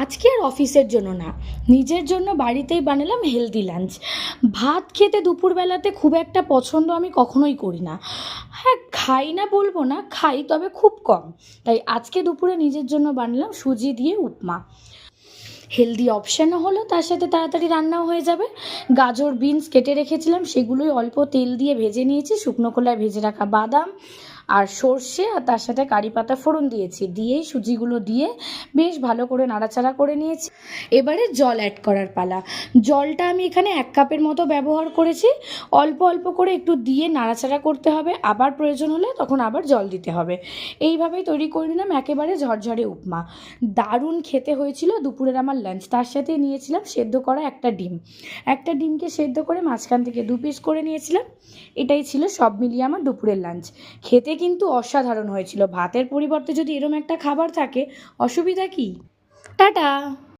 আজকে আর অফিসের জন্য না, নিজের জন্য বাড়িতেই বানালাম হেলদি লাঞ্চ। ভাত খেতে দুপুরবেলাতে খুব একটা পছন্দ আমি কখনোই করি না। হ্যাঁ, খাই না বলবো না, খাই, তবে খুব কম। তাই আজকে দুপুরে নিজের জন্য বানালাম সুজি দিয়ে উপমা। হেলদি অপশানও হলো, তার সাথে তাড়াতাড়ি রান্নাও হয়ে যাবে। গাজর বিনস কেটে রেখেছিলাম, সেগুলোই অল্প তেল দিয়ে ভেজে নিয়েছি। শুকনো খোলায় ভেজে রাখা বাদাম আর সর্ষে আর তার সাথে কারি পাতা ফোড়ন দিয়েছি, দিয়েই সুজিগুলো দিয়ে বেশ ভালো করে নাড়াচাড়া করে নিয়েছি। এবারে জল অ্যাড করার পালা। জলটা আমি এখানে 1 কাপের মতো ব্যবহার করেছি। অল্প অল্প করে একটু দিয়ে নাড়াচাড়া করতে হবে, আবার প্রয়োজন হলে তখন আবার জল দিতে হবে। এইভাবেই তৈরি করে নিলাম একেবারে ঝরঝরে উপমা। দারুণ খেতে হয়েছিল দুপুরের আমার লাঞ্চ। তার সাথে নিয়েছিলাম সেদ্ধ করা একটা ডিম। একটা ডিমকে সেদ্ধ করে মাঝখান থেকে 2 পিস করে নিয়েছিলাম। এটাই ছিল সব মিলিয়ে আমার দুপুরের লাঞ্চ। খেতে কিন্তু অসাধারণ হয়েছিল। ভাতের পরিবর্তে যদি এরম একটা খাবার থাকে, অসুবিধা কী? টাটা।